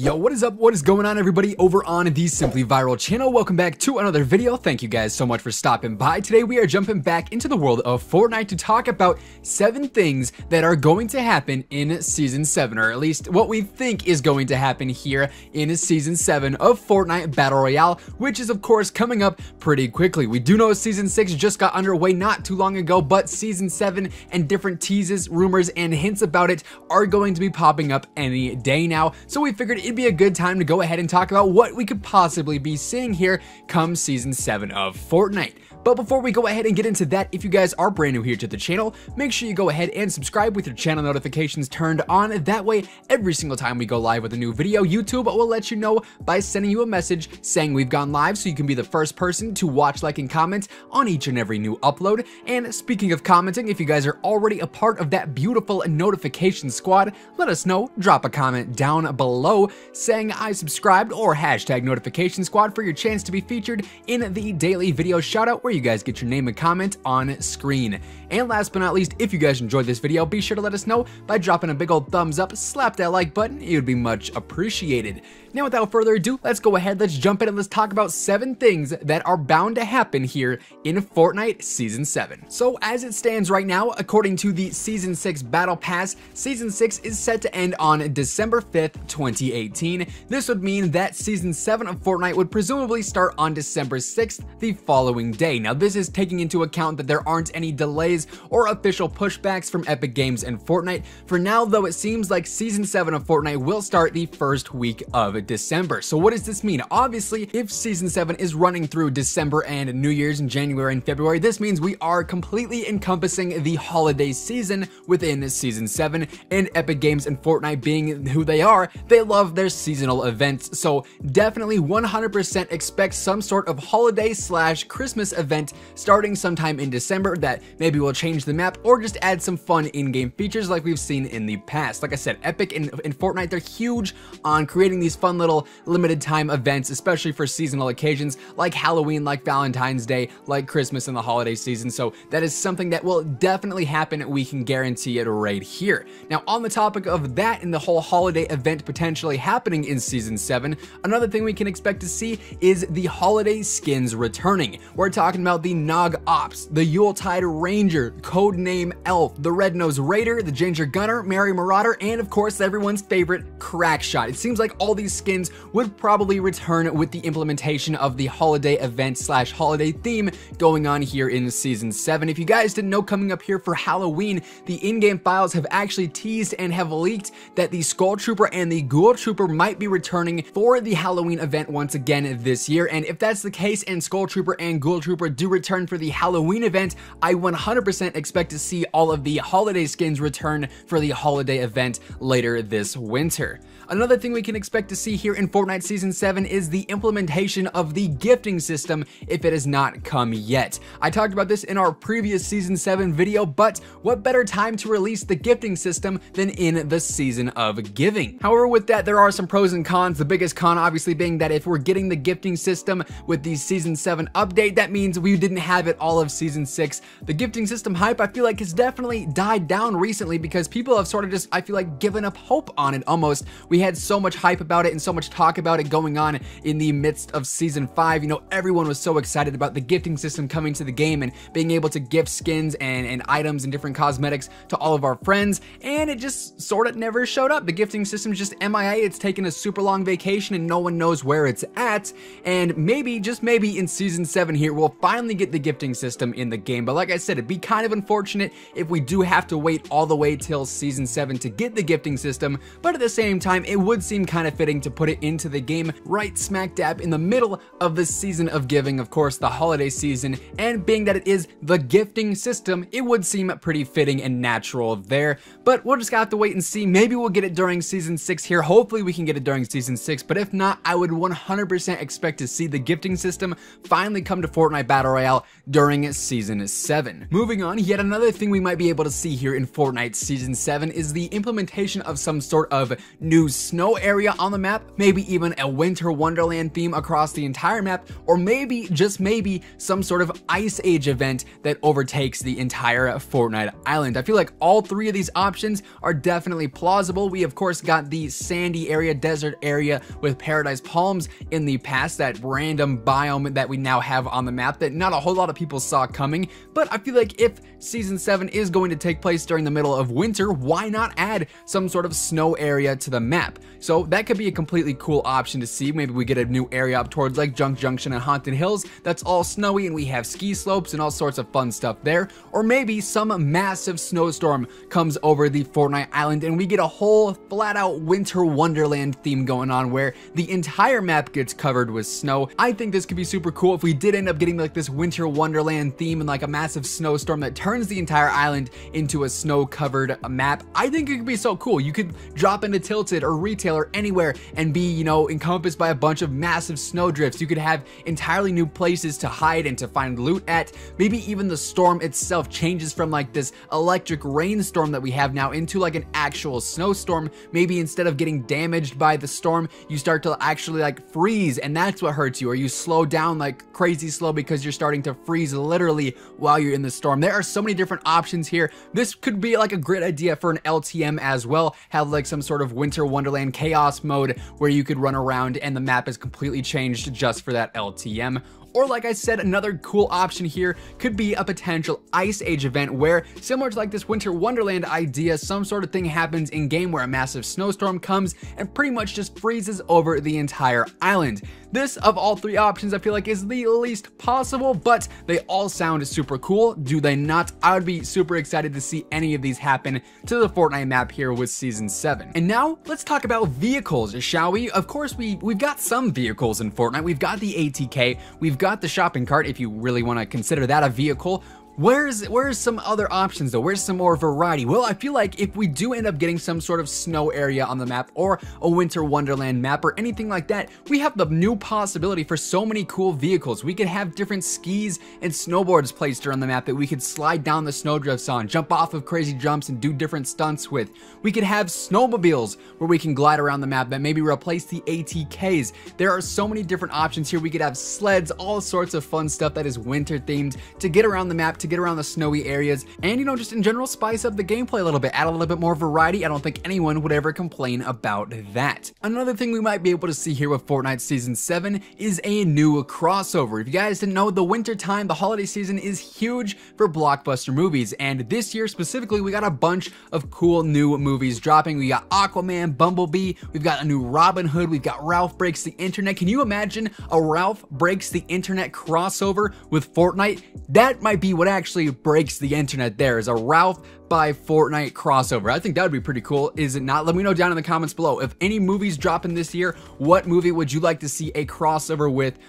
Yo, what is up? What is going on, everybody, over on the Simply Viral channel? Welcome back to another video. Thank you guys so much for stopping by. Today we are jumping back into the world of Fortnite to talk about 7 things that are going to happen in Season 7, or at least what we think is going to happen here in Season 7 of Fortnite Battle Royale, which is of course coming up pretty quickly. We do know Season 6 just got underway not too long ago, but Season 7 and different teases, rumors, and hints about it are going to be popping up any day now, so we figured it'd be a good time to go ahead and talk about what we could possibly be seeing here come Season 7 of Fortnite. But before we go ahead and get into that, if you guys are brand new here to the channel, make sure you go ahead and subscribe with your channel notifications turned on. That way, every single time we go live with a new video, YouTube will let you know by sending you a message saying we've gone live, so you can be the first person to watch, like, and comment on each and every new upload. And speaking of commenting, if you guys are already a part of that beautiful notification squad, let us know. Drop a comment down below saying I subscribed or hashtag notification squad for your chance to be featured in the daily video shoutout where you guys get your name and comment on screen. And last but not least, if you guys enjoyed this video, be sure to let us know by dropping a big old thumbs up, slap that like button, it would be much appreciated. Now without further ado, let's go ahead, let's jump in and let's talk about 7 things that are bound to happen here in Fortnite Season 7. So as it stands right now, according to the Season 6 Battle Pass, Season 6 is set to end on December 5th, 2018. This would mean that Season 7 of Fortnite would presumably start on December 6th, the following day. Now this is taking into account that there aren't any delays or official pushbacks from Epic Games and Fortnite. For now though, it seems like Season 7 of Fortnite will start the first week of December. So what does this mean? Obviously, if Season 7 is running through December and New Year's in January and February, this means we are completely encompassing the holiday season within Season 7, and Epic Games and Fortnite being who they are, they love their seasonal events. So definitely 100% expect some sort of holiday / Christmas event starting sometime in December that maybe will change the map or just add some fun in-game features like we've seen in the past. Like I said, Epic and Fortnite, they're huge on creating these fun little limited time events, especially for seasonal occasions like Halloween, like Valentine's Day, like Christmas and the holiday season. So that is something that will definitely happen. We can guarantee it right here. Now on the topic of that and the whole holiday event potentially happening in Season 7, another thing we can expect to see is the holiday skins returning. We're talking about the Nog Ops, the Yuletide Ranger, Codename Elf, the Red-Nosed Raider, the Ginger Gunner, Merry Marauder, and of course everyone's favorite Crackshot. It seems like all these skins would probably return with the implementation of the holiday event / holiday theme going on here in Season 7. If you guys didn't know, coming up here for Halloween, the in-game files have actually teased and have leaked that the Skull Trooper and the Ghoul Trooper might be returning for the Halloween event once again this year. And if that's the case and Skull Trooper and Ghoul Trooper do return for the Halloween event, I 100% expect to see all of the holiday skins return for the holiday event later this winter. Another thing we can expect to see here in Fortnite Season 7 is the implementation of the gifting system if it has not come yet. I talked about this in our previous Season 7 video, but what better time to release the gifting system than in the Season of Giving? However, with that, there are some pros and cons. The biggest con obviously being that if we're getting the gifting system with the Season 7 update, that means we didn't have it all of Season 6. The gifting system hype, I feel like, has definitely died down recently because people have sort of just, I feel like, given up hope on it almost. We had so much hype about it and so much talk about it going on in the midst of Season 5. You know, everyone was so excited about the gifting system coming to the game and being able to gift skins and items and different cosmetics to all of our friends, and it just sort of never showed up. The gifting system's just MIA. It's taken a super long vacation and no one knows where it's at, and maybe, just maybe, in Season 7 here, we'll finally get the gifting system in the game. But like I said, it'd be kind of unfortunate if we do have to wait all the way till Season 7 to get the gifting system, but at the same time, it would seem kind of fitting to put it into the game right smack dab in the middle of the Season of Giving, of course, the holiday season, and being that it is the gifting system, it would seem pretty fitting and natural there. But we'll just have to wait and see. Maybe we'll get it during Season 6 here. Hopefully we can get it during Season 6, but if not, I would 100% expect to see the gifting system finally come to Fortnite Battle Battle Royale during Season 7. Moving on, yet another thing we might be able to see here in Fortnite Season 7 is the implementation of some sort of new snow area on the map, maybe even a winter wonderland theme across the entire map, or maybe, just maybe, some sort of Ice Age event that overtakes the entire Fortnite island. I feel like all three of these options are definitely plausible. We of course got the sandy area, desert area with Paradise Palms in the past, that random biome that we now have on the map that not a whole lot of people saw coming, but I feel like if Season 7 is going to take place during the middle of winter, why not add some sort of snow area to the map? So that could be a completely cool option to see. Maybe we get a new area up towards like Junk Junction and Haunted Hills that's all snowy and we have ski slopes and all sorts of fun stuff there. Or maybe some massive snowstorm comes over the Fortnite island and we get a whole flat out winter wonderland theme going on where the entire map gets covered with snow. I think this could be super cool if we did end up getting like this winter wonderland theme and like a massive snowstorm that turns the entire island into a snow covered map. I think it could be so cool. You could drop into Tilted or Retail or anywhere and be, you know, encompassed by a bunch of massive snow drifts. You could have entirely new places to hide and to find loot at. Maybe even the storm itself changes from like this electric rainstorm that we have now into like an actual snowstorm. Maybe instead of getting damaged by the storm, you start to actually like freeze and that's what hurts you, or you slow down like crazy slow because you're starting to freeze literally while you're in the storm. There are so many different options here. This could be like a great idea for an LTM as well. Have like some sort of winter wonderland chaos mode where you could run around and the map is completely changed just for that LTM. Or like I said, another cool option here could be a potential Ice Age event where, similar to like this Winter Wonderland idea, some sort of thing happens in game where a massive snowstorm comes and pretty much just freezes over the entire island. This, of all three options, I feel like is the least possible, but they all sound super cool, do they not? I would be super excited to see any of these happen to the Fortnite map here with Season 7. And now, let's talk about vehicles, shall we? Of course, we've got some vehicles in Fortnite. We've got the ATK, we've got the shopping cart, if you really want to consider that a vehicle. Where's some other options though? Where's some more variety? Well, I feel like if we do end up getting some sort of snow area on the map or a winter wonderland map or anything like that, we have the new possibility for so many cool vehicles. We could have different skis and snowboards placed around the map that we could slide down the snowdrifts on, jump off of crazy jumps and do different stunts with. We could have snowmobiles where we can glide around the map that maybe replace the ATKs. There are so many different options here. We could have sleds, all sorts of fun stuff that is winter themed to get around the map, to get around the snowy areas, and, you know, just in general spice up the gameplay a little bit, add a little bit more variety. I don't think anyone would ever complain about that. Another thing we might be able to see here with Fortnite Season 7 is a new crossover. If you guys didn't know, the winter time, the holiday season is huge for blockbuster movies, and this year specifically we got a bunch of cool new movies dropping. We got Aquaman, Bumblebee, we've got a new Robin Hood, we've got Ralph Breaks the Internet. Can you imagine a Ralph Breaks the Internet crossover with Fortnite? That might be what actually breaks the internet there, is a Ralph by Fortnite crossover. I think that would be pretty cool, is it not? Let me know down in the comments below. If any movies dropping this year, what movie would you like to see a crossover with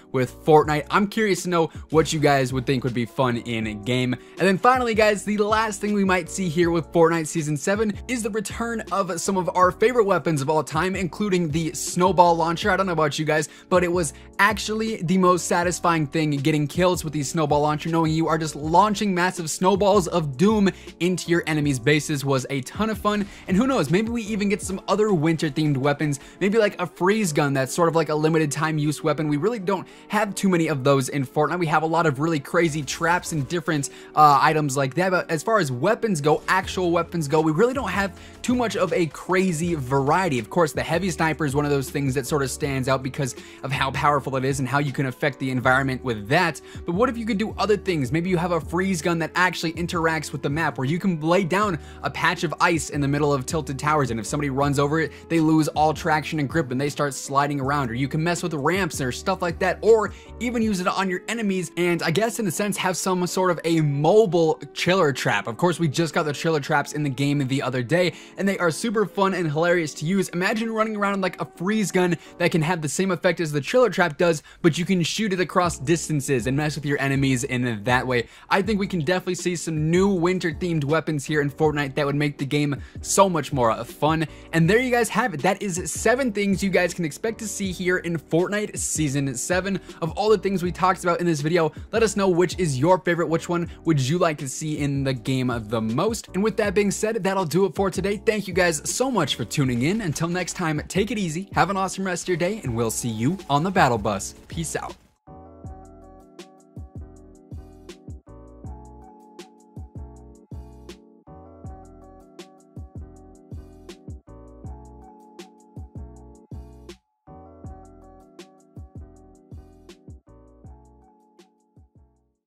Fortnite? I'm curious to know what you guys would think would be fun in game. And then finally, guys, the last thing we might see here with Fortnite Season 7 is the return of some of our favorite weapons of all time, including the snowball launcher. I don't know about you guys, but it was actually the most satisfying thing getting kills with the snowball launcher, knowing you are just launching massive snowballs of doom into your enemies' bases was a ton of fun. And who knows, maybe we even get some other winter themed weapons, maybe like a freeze gun that's sort of like a limited time use weapon. We really don't have too many of those in Fortnite. We have a lot of really crazy traps and different items like that, but as far as weapons go, actual weapons go, we really don't have too much of a crazy variety. Of course, the heavy sniper is one of those things that sort of stands out because of how powerful it is and how you can affect the environment with that. But what if you could do other things? Maybe you have a freeze gun that actually interacts with the map, where you can lay down a patch of ice in the middle of tilted towers, and if somebody runs over it, they lose all traction and grip and they start sliding around. Or you can mess with ramps or stuff like that, or even use it on your enemies, and I guess in a sense have some sort of a mobile chiller trap. Of course, we just got the chiller traps in the game the other day, and they are super fun and hilarious to use. Imagine running around like a freeze gun that can have the same effect as the Trailer Trap does, but you can shoot it across distances and mess with your enemies in that way. I think we can definitely see some new winter-themed weapons here in Fortnite that would make the game so much more fun. And there you guys have it. That is 7 things you guys can expect to see here in Fortnite Season 7. Of all the things we talked about in this video, let us know which is your favorite. Which one would you like to see in the game the most? And with that being said, that'll do it for today. Thank you guys so much for tuning in. Until next time, take it easy, have an awesome rest of your day, and we'll see you on the battle bus. Peace out.